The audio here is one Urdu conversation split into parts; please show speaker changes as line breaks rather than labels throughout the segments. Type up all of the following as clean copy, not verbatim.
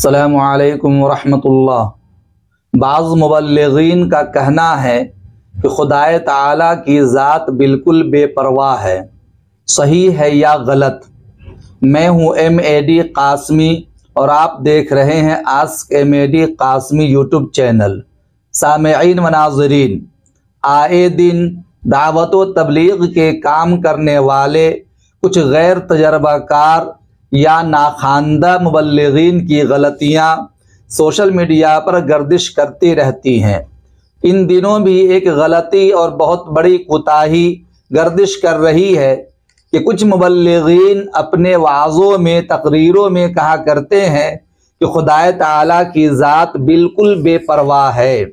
السلام علیکم ورحمۃ اللہ۔ بعض مبلغین کا کہنا ہے کہ خدائے تعالیٰ کی ذات بالکل بے پرواہ ہے، صحیح ہے یا غلط؟ میں ہوں MAD قاسمی اور آپ دیکھ رہے ہیں ask MAD Qasmi YouTube channel. سامعین و ناظرین، آئے دن دعوت و تبلیغ کے کام کرنے والے کچھ غیر تجربہ کار یا ناخواندہ مبلغین کی غلطیاں سوشل میڈیا پر گردش کرتی رہتی ہیں۔ ان دنوں بھی ایک غلطی اور بہت بڑی کوتاہی گردش کر رہی ہے کہ کچھ مبلغین اپنے وعظوں میں تقریروں میں کہا کرتے ہیں کہ خدائے تعالیٰ کی ذات بالکل بے پرواہ ہے،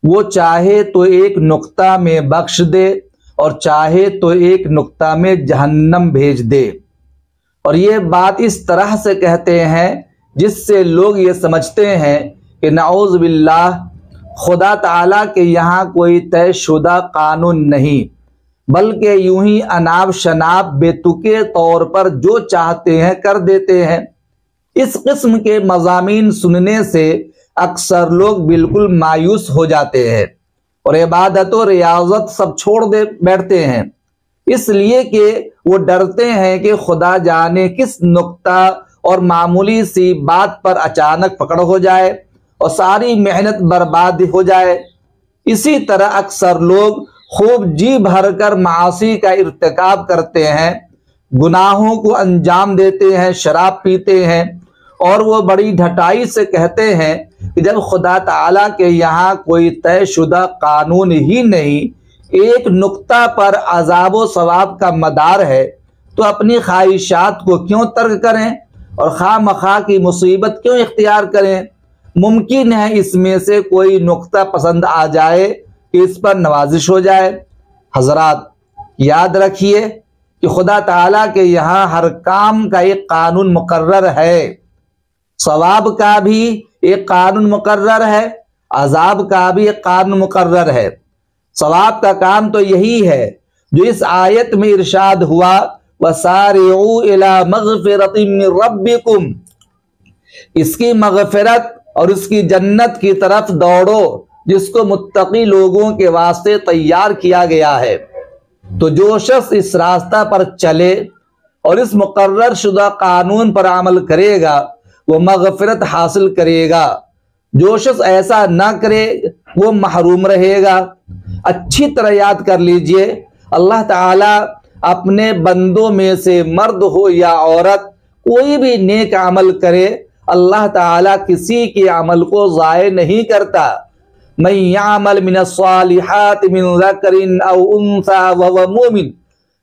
وہ چاہے تو ایک نقطہ میں بخش دے اور چاہے تو ایک نقطہ میں جہنم بھیج دے، اور یہ بات اس طرح سے کہتے ہیں جس سے لوگ یہ سمجھتے ہیں کہ نعوذ باللہ خدا تعالیٰ کے یہاں کوئی طے شدہ قانون نہیں، بلکہ یوں ہی اناب شناب بے تکے طور پر جو چاہتے ہیں کر دیتے ہیں۔ اس قسم کے مضامین سننے سے اکثر لوگ بالکل مایوس ہو جاتے ہیں اور عبادت و ریاضت سب چھوڑ دے بیٹھتے ہیں، اس لیے کہ وہ ڈرتے ہیں کہ خدا جانے کس نقطہ اور معمولی سی بات پر اچانک پکڑ ہو جائے اور ساری محنت برباد ہو جائے۔ اسی طرح اکثر لوگ خوب جی بھر کر معاصی کا ارتکاب کرتے ہیں، گناہوں کو انجام دیتے ہیں، شراب پیتے ہیں، اور وہ بڑی ڈھٹائی سے کہتے ہیں کہ جب خدا تعالیٰ کے یہاں کوئی طے شدہ قانون ہی نہیں، ایک نقطہ پر عذاب و ثواب کا مدار ہے، تو اپنی خواہشات کو کیوں ترک کریں اور خواہ مخواہ کی مصیبت کیوں اختیار کریں؟ ممکن ہے اس میں سے کوئی نقطہ پسند آ جائے کہ اس پر نوازش ہو جائے۔ حضرات یاد رکھیے کہ خدا تعالیٰ کے یہاں ہر کام کا ایک قانون مقرر ہے، ثواب کا بھی ایک قانون مقرر ہے، عذاب کا بھی ایک قانون مقرر ہے۔ ثواب کا کام تو یہی ہے جو اس آیت میں ارشاد ہوا وَسَارِعُوا إِلَى مَغْفِرَةٍ مِّن رَبِّكُمْ، اس کی مغفرت اور اس کی جنت کی طرف دوڑو جس کو متقی لوگوں کے واسطے تیار کیا گیا ہے۔ تو جو شخص اس راستہ پر چلے اور اس مقرر شدہ قانون پر عمل کرے گا وہ مغفرت حاصل کرے گا، جو شخص ایسا نہ کرے وہ محروم رہے گا۔ اچھی طرح یاد کر لیجئے، اللہ تعالیٰ اپنے بندوں میں سے مرد ہو یا عورت کوئی بھی نیک عمل کرے، اللہ تعالیٰ کسی کے عمل کو ضائع نہیں کرتا۔ مَن يَعْمَلْ مِنَ الصَّالِحَاتِ مِن ذَكَرٍ أَوْ أُنثَىٰ وَهُوَ مُؤْمِنٌ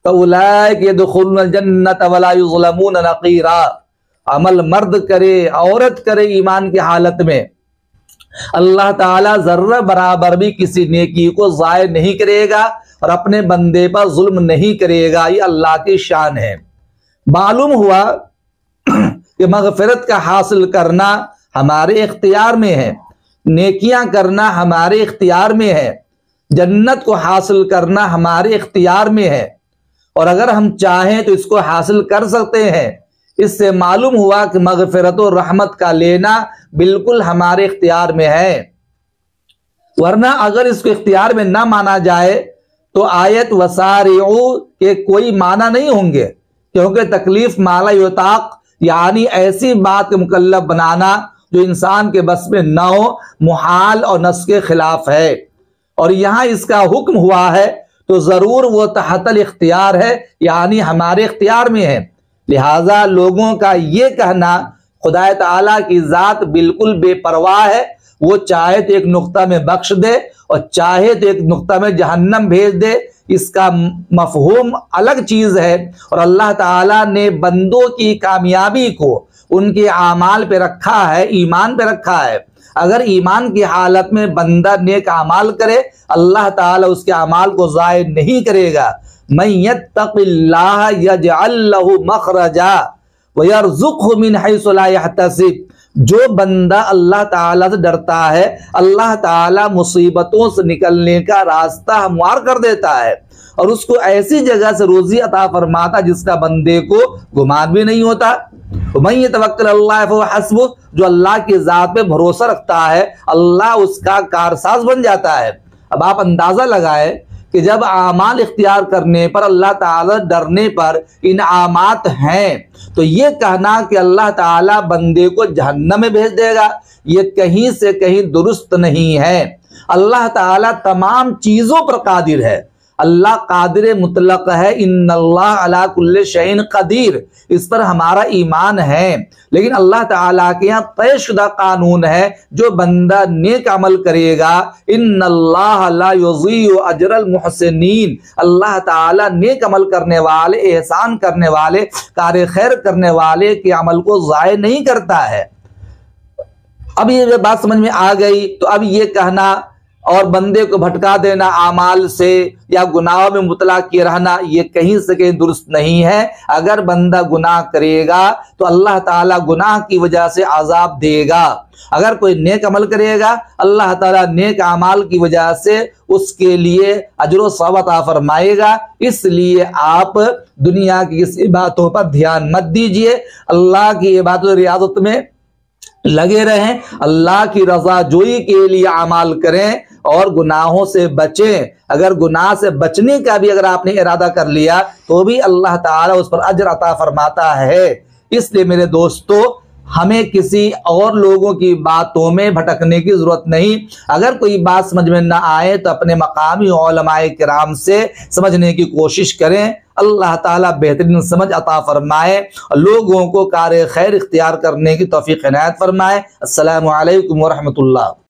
فَأُولَٰئِكَ يَدْخُلُونَ الْجَنَّةَ وَلَا يُظْلَمُونَ نَقِيرًا، عمل مرد کرے عورت کرے ایمان کی حالت میں، اللہ تعالیٰ ذرہ برابر بھی کسی نیکی کو ضائع نہیں کرے گا اور اپنے بندے پر ظلم نہیں کرے گا، یہ اللہ کی شان ہے۔ معلوم ہوا کہ مغفرت کا حاصل کرنا ہمارے اختیار میں ہے، نیکیاں کرنا ہمارے اختیار میں ہے، جنت کو حاصل کرنا ہمارے اختیار میں ہے، اور اگر ہم چاہیں تو اس کو حاصل کر سکتے ہیں۔ اس سے معلوم ہوا کہ مغفرت و رحمت کا لینا بالکل ہمارے اختیار میں ہے، ورنہ اگر اس کو اختیار میں نہ مانا جائے تو آیت وسارعوا کے کوئی معنی نہیں ہوں گے، کیونکہ تکلیف مالا یطاق یعنی ایسی بات کے مکلف بنانا جو انسان کے بس میں نہ ہو محال اور نص کے خلاف ہے، اور یہاں اس کا حکم ہوا ہے تو ضرور وہ تحت الاختیار ہے یعنی ہمارے اختیار میں ہے۔ لہٰذا لوگوں کا یہ کہنا خدا تعالیٰ کی ذات بالکل بے پرواہ ہے، وہ چاہے تو ایک نقطہ میں بخش دے اور چاہے تو ایک نقطہ میں جہنم بھیج دے، اس کا مفہوم الگ چیز ہے، اور اللہ تعالیٰ نے بندوں کی کامیابی کو ان کے اعمال پہ رکھا ہے، ایمان پہ رکھا ہے۔ اگر ایمان کی حالت میں بندہ نیک اعمال کرے اللہ تعالیٰ اس کے اعمال کو ضائع نہیں کرے گا۔ مَن يَتَّقِ اللَّهَ يَجْعَل لَّهُ مَخْرَجًا وَيَرْزُقْهُ مِنْ حَيْثُ لَا يَحْتَسِبُ، جو بندہ اللہ تعالیٰ سے ڈرتا ہے اللہ تعالیٰ مصیبتوں سے نکلنے کا راستہ ہموار کر دیتا ہے اور اس کو ایسی جگہ سے روزی عطا فرماتا جس کا بندے کو گمان بھی نہیں ہوتا۔ وَمَن يَتَوَكَّلْ عَلَى اللَّهِ فَهُوَ حَسْبُهُ، جو اللہ کی ذات پہ بھروسہ رکھتا ہے اللہ اس کا کارساز بن جاتا ہے۔ اب آپ اندازہ لگائے کہ جب اعمال اختیار کرنے پر اللہ تعالیٰ ڈرنے پر انعامات ہیں تو یہ کہنا کہ اللہ تعالیٰ بندے کو جہنم میں بھیج دے گا یہ کہیں سے کہیں درست نہیں ہے۔ اللہ تعالیٰ تمام چیزوں پر قادر ہے، اللہ قادر مطلق ہے، ان اللہ علی کل شیء قدیر، اس پر ہمارا ایمان ہے، لیکن اللہ تعالیٰ کے یہاں طے شدہ قانون ہے جو بندہ نیک عمل کرے گا ان اللہ لا یضیع اجر المحسنین، اللہ تعالیٰ نیک عمل کرنے والے، احسان کرنے والے، کار خیر کرنے والے کے عمل کو ضائع نہیں کرتا ہے۔ اب یہ بات سمجھ میں آ گئی تو اب یہ کہنا اور بندے کو بھٹکا دینا اعمال سے یا گناہوں میں مبتلا کیے رہنا یہ کہیں سے کہیں درست نہیں ہے۔ اگر بندہ گناہ کرے گا تو اللہ تعالیٰ گناہ کی وجہ سے عذاب دے گا، اگر کوئی نیک عمل کرے گا اللہ تعالیٰ نیک اعمال کی وجہ سے اس کے لیے اجر و ثواب عطا فرمائے گا۔ اس لیے آپ دنیا کی کسی باتوں پر دھیان مت دیجئے، اللہ کی عبادت و ریاضت میں لگے رہیں، اللہ کی رضا جوئی کے لیے اعمال کریں اور گناہوں سے بچیں۔ اگر گناہ سے بچنے کا بھی اگر آپ نے ارادہ کر لیا تو بھی اللہ تعالیٰ اس پر اجر عطا فرماتا ہے۔ اس لیے میرے دوستو ہمیں کسی اور لوگوں کی باتوں میں بھٹکنے کی ضرورت نہیں۔ اگر کوئی بات سمجھ میں نہ آئے تو اپنے مقامی علماء کرام سے سمجھنے کی کوشش کریں۔ اللہ تعالیٰ بہترین سمجھ عطا فرمائے، لوگوں کو کار خیر اختیار کرنے کی توفیق عنایت فرمائے۔ السلام علیکم ورحمۃ اللہ۔